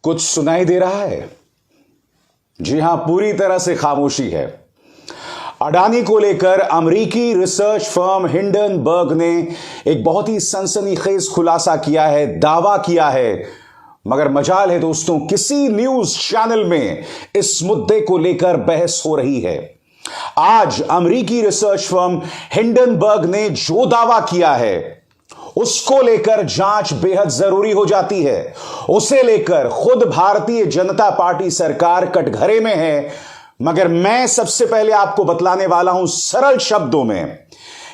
कुछ सुनाई दे रहा है? जी हां, पूरी तरह से खामोशी है। अडानी को लेकर अमेरिकी रिसर्च फर्म हिंडनबर्ग ने एक बहुत ही सनसनीखेज खुलासा किया है, दावा किया है। मगर मजाल है दोस्तों, किसी न्यूज चैनल में इस मुद्दे को लेकर बहस हो रही है। आज अमेरिकी रिसर्च फर्म हिंडनबर्ग ने जो दावा किया है उसको लेकर जांच बेहद जरूरी हो जाती है। उसे लेकर खुद भारतीय जनता पार्टी सरकार कटघरे में है। मगर मैं सबसे पहले आपको बतलाने वाला हूं सरल शब्दों में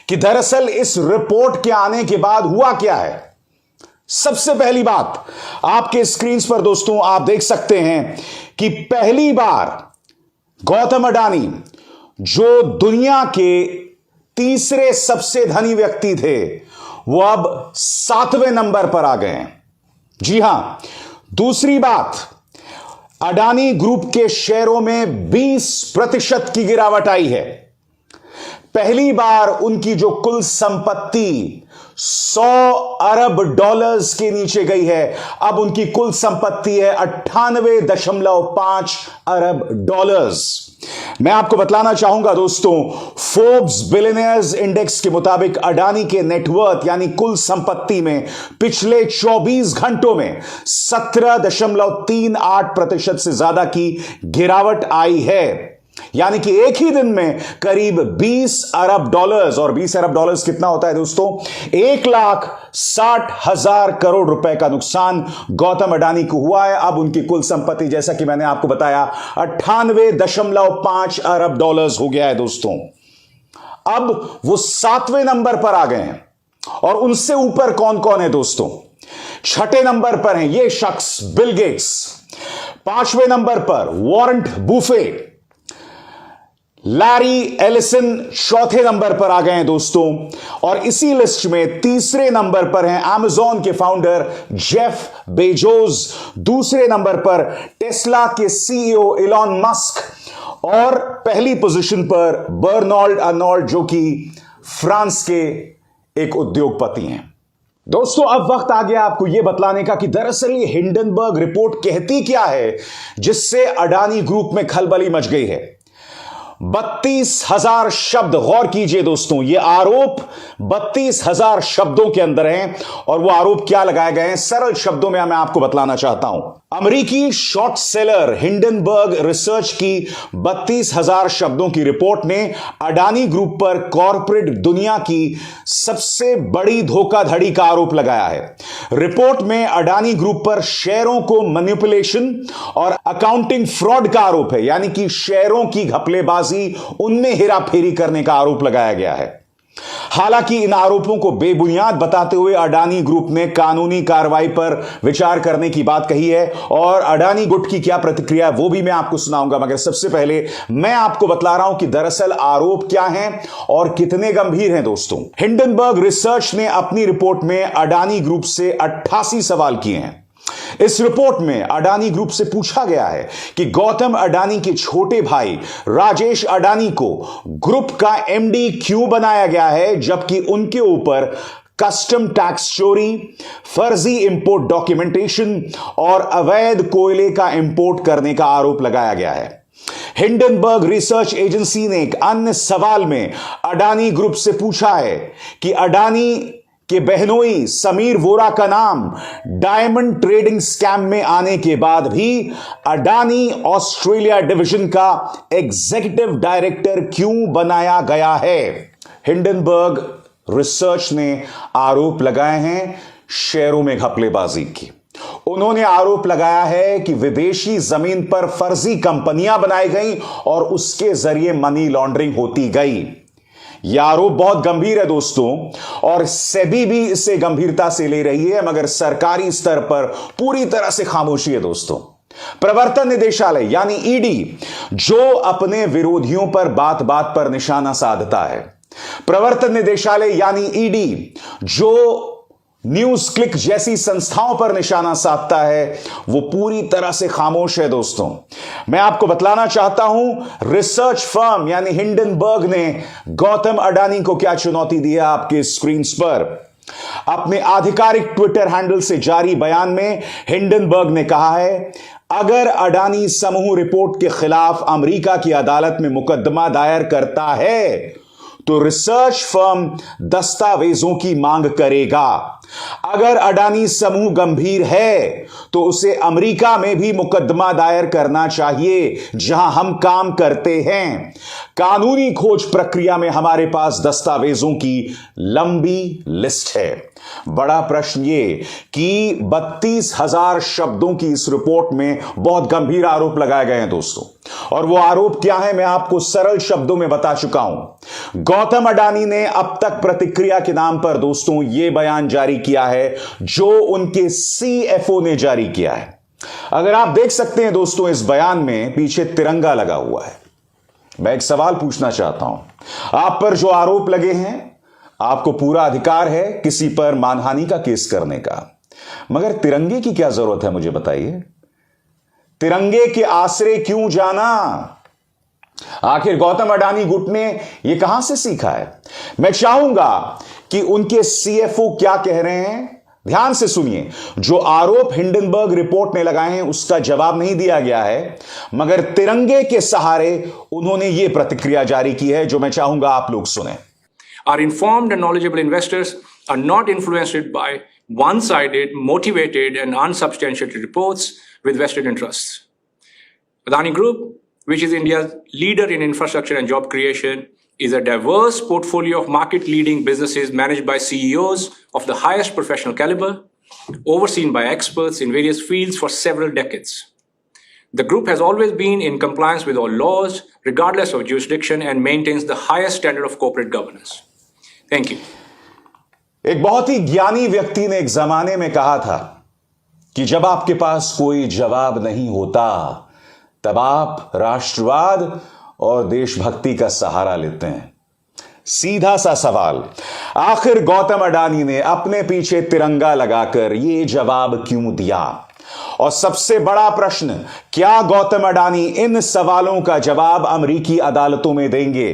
कि दरअसल इस रिपोर्ट के आने के बाद हुआ क्या है। सबसे पहली बात, आपके स्क्रीन पर दोस्तों आप देख सकते हैं कि पहली बार गौतम अडानी, जो दुनिया के तीसरे सबसे धनी व्यक्ति थे, वो अब 7वें नंबर पर आ गए हैं। जी हां, दूसरी बात, अडानी ग्रुप के शेयरों में 20% की गिरावट आई है। पहली बार उनकी जो कुल संपत्ति 100 अरब डॉलर्स के नीचे गई है। अब उनकी कुल संपत्ति है 98.5 अरब डॉलर्स। मैं आपको बतलाना चाहूंगा दोस्तों, फोर्ब्स बिलियनियर्स इंडेक्स के मुताबिक अडानी के नेटवर्थ यानी कुल संपत्ति में पिछले 24 घंटों में 17.38% से ज्यादा की गिरावट आई है। यानी कि एक ही दिन में करीब 20 अरब डॉलर्स, और 20 अरब डॉलर्स कितना होता है दोस्तों? 1,60,000 करोड़ रुपए का नुकसान गौतम अडानी को हुआ है। अब उनकी कुल संपत्ति, जैसा कि मैंने आपको बताया, 98.5 अरब डॉलर्स हो गया है दोस्तों। अब वो 7वें नंबर पर आ गए हैं। और उनसे ऊपर कौन कौन है दोस्तों? 6ठे नंबर पर हैं ये शख्स बिल गेट्स, 5वें नंबर पर वॉरेन बुफे, लैरी एलिसन 4थे नंबर पर आ गए हैं दोस्तों। और इसी लिस्ट में तीसरे नंबर पर हैं अमेज़न के फाउंडर जेफ बेजोस, दूसरे नंबर पर टेस्ला के सीईओ इलॉन मस्क, और पहली पोजीशन पर बर्नार्ड अर्नोल्ट, जो कि फ्रांस के एक उद्योगपति हैं। दोस्तों, अब वक्त आ गया आपको यह बतलाने का कि दरअसल ये हिंडनबर्ग रिपोर्ट कहती क्या है जिससे अडानी ग्रुप में खलबली मच गई है। 32,000 शब्द, गौर कीजिए दोस्तों, ये आरोप 32,000 शब्दों के अंदर हैं। और वो आरोप क्या लगाए गए हैं, सरल शब्दों में मैं आपको बतलाना चाहता हूं। अमेरिकी शॉर्ट सेलर हिंडनबर्ग रिसर्च की 32,000 शब्दों की रिपोर्ट ने अडानी ग्रुप पर कॉर्पोरेट दुनिया की सबसे बड़ी धोखाधड़ी का आरोप लगाया है। रिपोर्ट में अडानी ग्रुप पर शेयरों को मैनिपुलेशन और अकाउंटिंग फ्रॉड का आरोप है, यानी कि शेयरों की घपलेबाजी, उनमें हेराफेरी करने का आरोप लगाया गया है। हालांकि इन आरोपों को बेबुनियाद बताते हुए अडानी ग्रुप ने कानूनी कार्रवाई पर विचार करने की बात कही है। और अडानी गुट की क्या प्रतिक्रिया है वो भी मैं आपको सुनाऊंगा। मगर सबसे पहले मैं आपको बतला रहा हूं कि दरअसल आरोप क्या हैं और कितने गंभीर हैं दोस्तों। हिंडनबर्ग रिसर्च ने अपनी रिपोर्ट में अडानी ग्रुप से 88 सवाल किए हैं। इस रिपोर्ट में अडानी ग्रुप से पूछा गया है कि गौतम अडानी के छोटे भाई राजेश अडानी को ग्रुप का एमडी क्यों बनाया गया है, जबकि उनके ऊपर कस्टम टैक्स चोरी, फर्जी इंपोर्ट डॉक्यूमेंटेशन और अवैध कोयले का इंपोर्ट करने का आरोप लगाया गया है। हिंडनबर्ग रिसर्च एजेंसी ने एक अन्य सवाल में अडानी ग्रुप से पूछा है कि अडानी कि बहनोई समीर वोरा का नाम डायमंड ट्रेडिंग स्कैम में आने के बाद भी अडानी ऑस्ट्रेलिया डिवीजन का एग्जीक्यूटिव डायरेक्टर क्यों बनाया गया है। हिंडनबर्ग रिसर्च ने आरोप लगाए हैं शेयरों में घपलेबाजी की। उन्होंने आरोप लगाया है कि विदेशी जमीन पर फर्जी कंपनियां बनाई गई और उसके जरिए मनी लॉन्ड्रिंग होती गई। यह आरोप बहुत गंभीर है दोस्तों, और सेबी भी इसे गंभीरता से ले रही है, मगर सरकारी स्तर पर पूरी तरह से खामोशी है दोस्तों। प्रवर्तन निदेशालय यानी ईडी, जो अपने विरोधियों पर बात बात पर निशाना साधता है, प्रवर्तन निदेशालय यानी ईडी, जो न्यूज क्लिक जैसी संस्थाओं पर निशाना साधता है, वो पूरी तरह से खामोश है दोस्तों। मैं आपको बतलाना चाहता हूं रिसर्च फर्म यानी हिंडनबर्ग ने गौतम अडानी को क्या चुनौती दी है आपके स्क्रीन पर। अपने आधिकारिक ट्विटर हैंडल से जारी बयान में हिंडनबर्ग ने कहा है, अगर अडानी समूह रिपोर्ट के खिलाफ अमेरिका की अदालत में मुकदमा दायर करता है तो रिसर्च फर्म दस्तावेजों की मांग करेगा। अगर अडानी समूह गंभीर है तो उसे अमेरिका में भी मुकदमा दायर करना चाहिए जहां हम काम करते हैं। कानूनी खोज प्रक्रिया में हमारे पास दस्तावेजों की लंबी लिस्ट है। बड़ा प्रश्न यह कि 32,000 शब्दों की इस रिपोर्ट में बहुत गंभीर आरोप लगाए गए हैं दोस्तों, और वो आरोप क्या है मैं आपको सरल शब्दों में बता चुका हूं। गौतम अडानी ने अब तक प्रतिक्रिया के नाम पर दोस्तों यह बयान जारी किया है जो उनके सीएफओ ने जारी किया है। अगर आप देख सकते हैं दोस्तों, इस बयान में पीछे तिरंगा लगा हुआ है। मैं एक सवाल पूछना चाहता हूं, आप पर जो आरोप लगे हैं आपको पूरा अधिकार है किसी पर मानहानि का केस करने का, मगर तिरंगे की क्या जरूरत है मुझे बताइए। तिरंगे के आसरे क्यों जाना? आखिर गौतम अडानी गुट ने यह कहां से सीखा है? मैं चाहूंगा कि उनके सीएफओ क्या कह रहे हैं, ध्यान से सुनिए। जो आरोप हिंडनबर्ग रिपोर्ट ने लगाए हैं उसका जवाब नहीं दिया गया है, मगर तिरंगे के सहारे उन्होंने यह प्रतिक्रिया जारी की है जो मैं चाहूंगा आप लोग सुने। Our informed and knowledgeable investors are not influenced by one-sided, motivated, and unsubstantiated reports with vested interests. Adani Group, which is India's leader in infrastructure and job creation, is a diverse portfolio of market-leading businesses managed by CEOs of the highest professional caliber, overseen by experts in various fields for several decades. The group has always been in compliance with all laws, regardless of jurisdiction, and maintains the highest standard of corporate governance. Thank you. एक बहुत ही ज्ञानी व्यक्ति ने एक जमाने में कहा था कि जब आपके पास कोई जवाब नहीं होता तब आप राष्ट्रवाद और देशभक्ति का सहारा लेते हैं। सीधा सा सवाल, आखिर गौतम अडानी ने अपने पीछे तिरंगा लगाकर यह जवाब क्यों दिया? और सबसे बड़ा प्रश्न, क्या गौतम अडानी इन सवालों का जवाब अमेरिकी अदालतों में देंगे?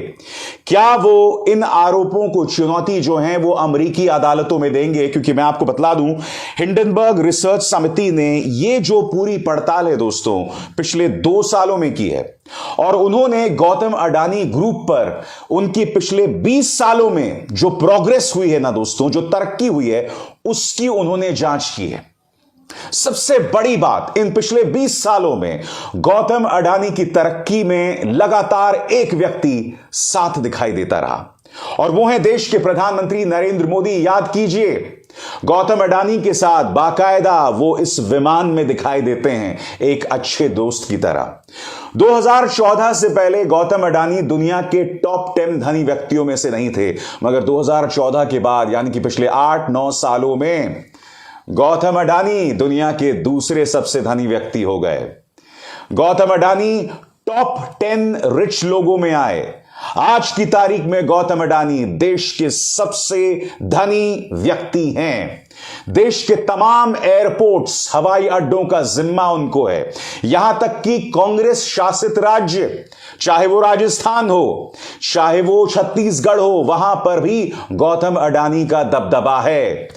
क्या वो इन आरोपों को चुनौती जो है वो अमेरिकी अदालतों में देंगे? क्योंकि मैं आपको बतला दूं, हिंडनबर्ग रिसर्च समिति ने ये जो पूरी पड़ताल है दोस्तों पिछले 2 सालों में की है, और उन्होंने गौतम अडानी ग्रुप पर उनकी पिछले 20 सालों में जो प्रोग्रेस हुई है ना दोस्तों, जो तरक्की हुई है उसकी उन्होंने जांच की है। सबसे बड़ी बात, इन पिछले 20 सालों में गौतम अडानी की तरक्की में लगातार एक व्यक्ति साथ दिखाई देता रहा, और वो है देश के प्रधानमंत्री नरेंद्र मोदी। याद कीजिए, गौतम अडानी के साथ बाकायदा वो इस विमान में दिखाई देते हैं एक अच्छे दोस्त की तरह। 2014 से पहले गौतम अडानी दुनिया के टॉप 10 धनी व्यक्तियों में से नहीं थे, मगर 2014 के बाद यानी कि पिछले 8-9 सालों में गौतम अडानी दुनिया के दूसरे सबसे धनी व्यक्ति हो गए। गौतम अडानी टॉप 10 रिच लोगों में आए। आज की तारीख में गौतम अडानी देश के सबसे धनी व्यक्ति हैं। देश के तमाम एयरपोर्ट्स, हवाई अड्डों का जिम्मा उनको है। यहां तक कि कांग्रेस शासित राज्य, चाहे वो राजस्थान हो, चाहे वो छत्तीसगढ़ हो, वहां पर भी गौतम अडानी का दबदबा है।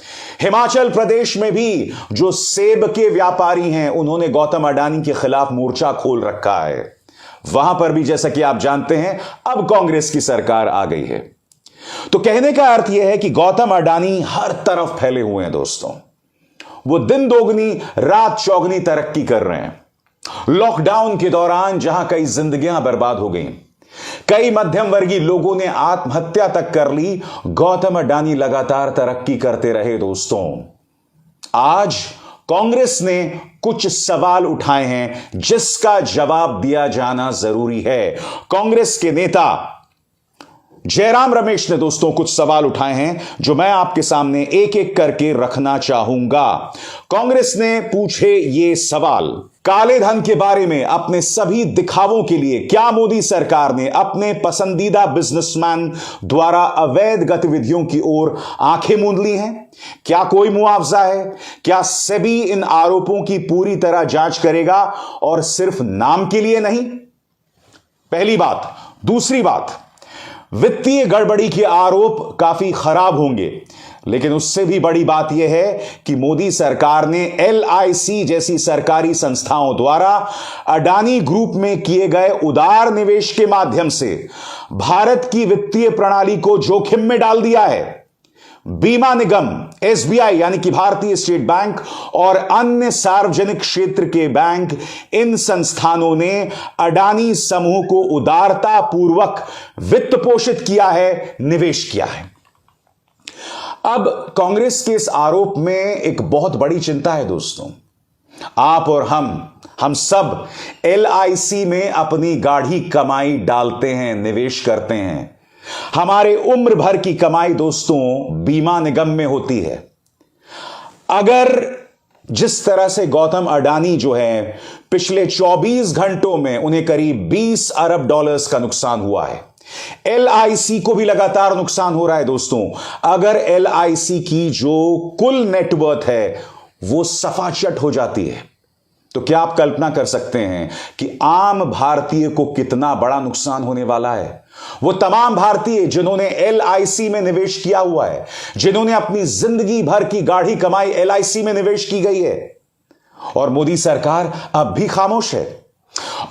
हिमाचल प्रदेश में भी जो सेब के व्यापारी हैं उन्होंने गौतम अडानी के खिलाफ मोर्चा खोल रखा है। वहां पर भी जैसा कि आप जानते हैं अब कांग्रेस की सरकार आ गई है। तो कहने का अर्थ यह है कि गौतम अडानी हर तरफ फैले हुए हैं दोस्तों। वो दिन दोगुनी रात चौगुनी तरक्की कर रहे हैं। लॉकडाउन के दौरान जहां कई जिंदगियां बर्बाद हो गई, कई मध्यम वर्गीय लोगों ने आत्महत्या तक कर ली, गौतम अडानी लगातार तरक्की करते रहे दोस्तों। आज कांग्रेस ने कुछ सवाल उठाए हैं जिसका जवाब दिया जाना जरूरी है। कांग्रेस के नेता जयराम रमेश ने दोस्तों कुछ सवाल उठाए हैं जो मैं आपके सामने एक एक करके रखना चाहूंगा। कांग्रेस ने पूछे ये सवाल, काले धन के बारे में अपने सभी दिखावों के लिए क्या मोदी सरकार ने अपने पसंदीदा बिजनेसमैन द्वारा अवैध गतिविधियों की ओर आंखें मूंद ली हैं? क्या कोई मुआवजा है? क्या सेबी इन आरोपों की पूरी तरह जांच करेगा और सिर्फ नाम के लिए नहीं? पहली बात। दूसरी बात, वित्तीय गड़बड़ी के आरोप काफी खराब होंगे, लेकिन उससे भी बड़ी बात यह है कि मोदी सरकार ने LIC जैसी सरकारी संस्थाओं द्वारा अडानी ग्रुप में किए गए उदार निवेश के माध्यम से भारत की वित्तीय प्रणाली को जोखिम में डाल दिया है। बीमा निगम, SBI यानी कि भारतीय स्टेट बैंक और अन्य सार्वजनिक क्षेत्र के बैंक, इन संस्थानों ने अडानी समूह को उदारता पूर्वक वित्त पोषित किया है, निवेश किया है। अब कांग्रेस के इस आरोप में एक बहुत बड़ी चिंता है दोस्तों। आप और हम सब LIC में अपनी गाढ़ी कमाई डालते हैं, निवेश करते हैं। हमारे उम्र भर की कमाई दोस्तों बीमा निगम में होती है। अगर जिस तरह से गौतम अडानी जो है पिछले 24 घंटों में उन्हें करीब 20 अरब डॉलर्स का नुकसान हुआ है, LIC को भी लगातार नुकसान हो रहा है दोस्तों। अगर LIC की जो कुल नेटवर्थ है वो सफाचट हो जाती है, तो क्या आप कल्पना कर सकते हैं कि आम भारतीय को कितना बड़ा नुकसान होने वाला है। वो तमाम भारतीय जिन्होंने LIC में निवेश किया हुआ है, जिन्होंने अपनी जिंदगी भर की गाढ़ी कमाई LIC में निवेश की गई है, और मोदी सरकार अब भी खामोश है।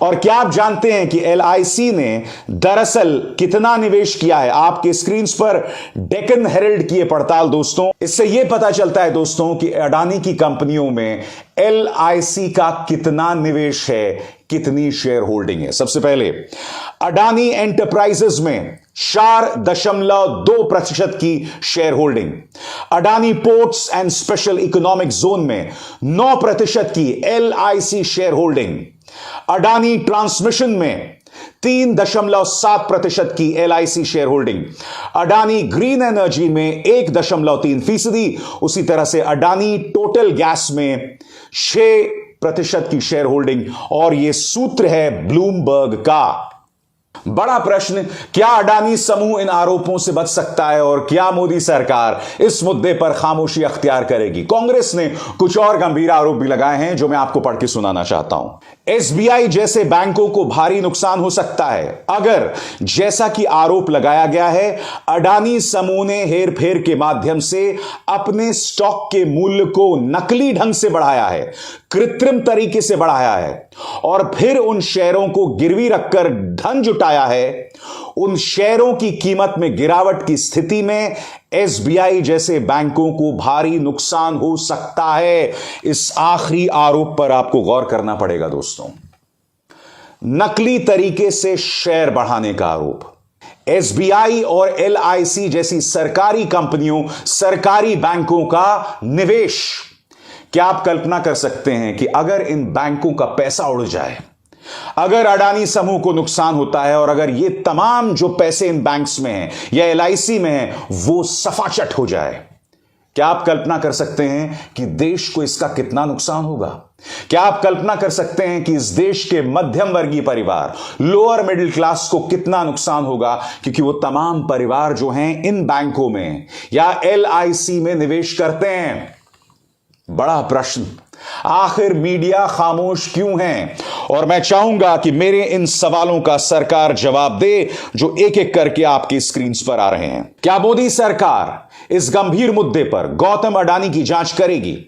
और क्या आप जानते हैं कि LIC ने दरअसल कितना निवेश किया है? आपके स्क्रीन पर डेक्कन हेरल्ड की यह पड़ताल दोस्तों, इससे यह पता चलता है दोस्तों कि अडानी की कंपनियों में LIC का कितना निवेश है, कितनी शेयर होल्डिंग है। सबसे पहले अडानी एंटरप्राइजेज में 4.2% की share holding, Adani ports and special economic zone में 9% की LIC share holding, Adani transmission में 3.7% की LIC share holding, Adani green energy में 1.3%, उसी तरह से अडानी टोटल गैस में 6% की शेयर होल्डिंग। और यह सूत्र है ब्लूमबर्ग का। बड़ा प्रश्न, क्या अडानी समूह इन आरोपों से बच सकता है और क्या मोदी सरकार इस मुद्दे पर खामोशी अख्तियार करेगी? कांग्रेस ने कुछ और गंभीर आरोप भी लगाए हैं जो मैं आपको पढ़ के सुनाना चाहता हूं। SBI जैसे बैंकों को भारी नुकसान हो सकता है अगर, जैसा कि आरोप लगाया गया है, अडानी समूह ने हेरफेर के माध्यम से अपने स्टॉक के मूल्य को नकली ढंग से बढ़ाया है, कृत्रिम तरीके से बढ़ाया है, और फिर उन शेयरों को गिरवी रखकर धन जुटाया है। उन शेयरों की कीमत में गिरावट की स्थिति में SBI जैसे बैंकों को भारी नुकसान हो सकता है। इस आखिरी आरोप पर आपको गौर करना पड़ेगा दोस्तों। नकली तरीके से शेयर बढ़ाने का आरोप, SBI और LIC जैसी सरकारी कंपनियों, सरकारी बैंकों का निवेश। क्या आप कल्पना कर सकते हैं कि अगर इन बैंकों का पैसा उड़ जाए, अगर अडानी समूह को नुकसान होता है और अगर ये तमाम जो पैसे इन बैंक्स में हैं या LIC में हैं वो सफाचट हो जाए, क्या आप कल्पना कर सकते हैं कि देश को इसका कितना नुकसान होगा? क्या आप कल्पना कर सकते हैं कि इस देश के मध्यम वर्गीय परिवार, लोअर मिडिल क्लास को कितना नुकसान होगा? क्योंकि वो तमाम परिवार जो हैं इन बैंकों में या LIC में निवेश करते हैं। बड़ा प्रश्न, आखिर मीडिया खामोश क्यों है? और मैं चाहूंगा कि मेरे इन सवालों का सरकार जवाब दे जो एक एक करके आपकी स्क्रीन पर आ रहे हैं। क्या मोदी सरकार इस गंभीर मुद्दे पर गौतम अडानी की जांच करेगी?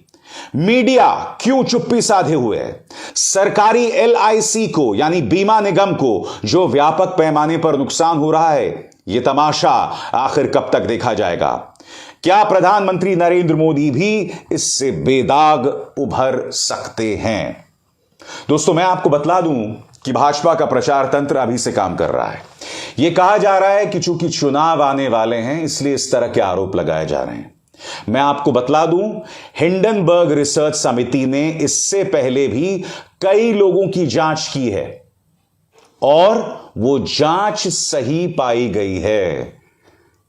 मीडिया क्यों चुप्पी साधे हुए है? सरकारी LIC को यानी बीमा निगम को जो व्यापक पैमाने पर नुकसान हो रहा है, यह तमाशा आखिर कब तक देखा जाएगा? क्या प्रधानमंत्री नरेंद्र मोदी भी इससे बेदाग उभर सकते हैं? दोस्तों, मैं आपको बतला दूं कि भाजपा का प्रचार तंत्र अभी से काम कर रहा है। यह कहा जा रहा है कि चूंकि चुनाव आने वाले हैं इसलिए इस तरह के आरोप लगाए जा रहे हैं। मैं आपको बतला दूं, हिंडनबर्ग रिसर्च समिति ने इससे पहले भी कई लोगों की जांच की है और वो जांच सही पाई गई है।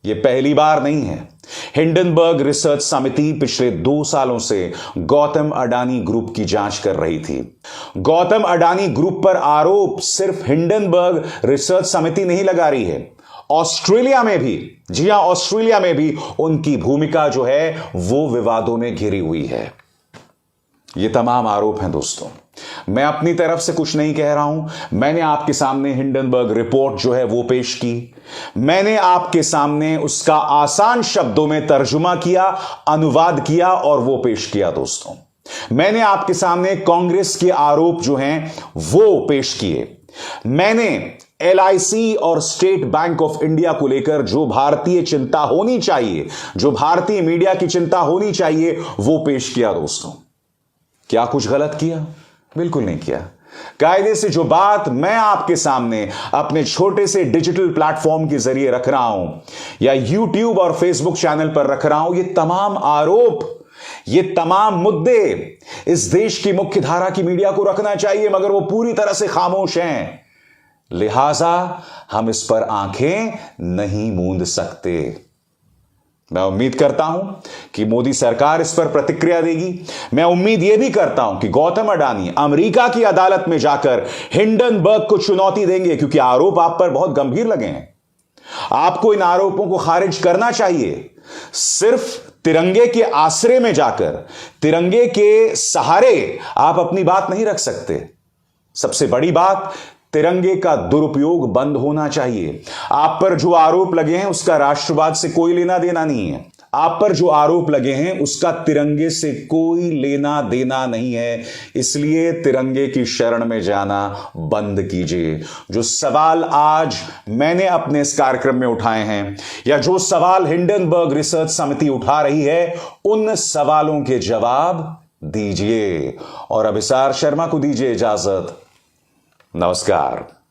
यह पहली बार नहीं है। हिंडनबर्ग रिसर्च समिति पिछले 2 सालों से गौतम अडानी ग्रुप की जांच कर रही थी। गौतम अडानी ग्रुप पर आरोप सिर्फ हिंडनबर्ग रिसर्च समिति नहीं लगा रही है, ऑस्ट्रेलिया में भी, जी हां, ऑस्ट्रेलिया में भी उनकी भूमिका जो है वो विवादों में घिरी हुई है। ये तमाम आरोप हैं दोस्तों। मैं अपनी तरफ से कुछ नहीं कह रहा हूं। मैंने आपके सामने हिंडनबर्ग रिपोर्ट जो है वो पेश की। मैंने आपके सामने उसका आसान शब्दों में तर्जुमा किया, अनुवाद किया और वो पेश किया। दोस्तों, मैंने आपके सामने कांग्रेस के आरोप जो हैं वो पेश किए। मैंने LIC और स्टेट बैंक ऑफ इंडिया को लेकर जो भारतीय चिंता होनी चाहिए, जो भारतीय मीडिया की चिंता होनी चाहिए, वो पेश किया। दोस्तों, क्या कुछ गलत किया? बिल्कुल नहीं किया। कायदे से जो बात मैं आपके सामने अपने छोटे से डिजिटल प्लेटफॉर्म के जरिए रख रहा हूं या YouTube और Facebook चैनल पर रख रहा हूं, ये तमाम आरोप, ये तमाम मुद्दे इस देश की मुख्य धारा की मीडिया को रखना चाहिए, मगर वो पूरी तरह से खामोश हैं। लिहाजा हम इस पर आंखें नहीं मूंद सकते। मैं उम्मीद करता हूं कि मोदी सरकार इस पर प्रतिक्रिया देगी। मैं उम्मीद यह भी करता हूं कि गौतम अडानी अमेरिका की अदालत में जाकर हिंडनबर्ग को चुनौती देंगे, क्योंकि आरोप आप पर बहुत गंभीर लगे हैं। आपको इन आरोपों को खारिज करना चाहिए। सिर्फ तिरंगे के आसरे में जाकर, तिरंगे के सहारे आप अपनी बात नहीं रख सकते। सबसे बड़ी बात, तिरंगे का दुरुपयोग बंद होना चाहिए। आप पर जो आरोप लगे हैं उसका राष्ट्रवाद से कोई लेना देना नहीं है। आप पर जो आरोप लगे हैं उसका तिरंगे से कोई लेना देना नहीं है। इसलिए तिरंगे की शरण में जाना बंद कीजिए। जो सवाल आज मैंने अपने इस कार्यक्रम में उठाए हैं या जो सवाल हिंडनबर्ग रिसर्च समिति उठा रही है, उन सवालों के जवाब दीजिए। और अभिसार शर्मा को दीजिए इजाजत। नमस्कार।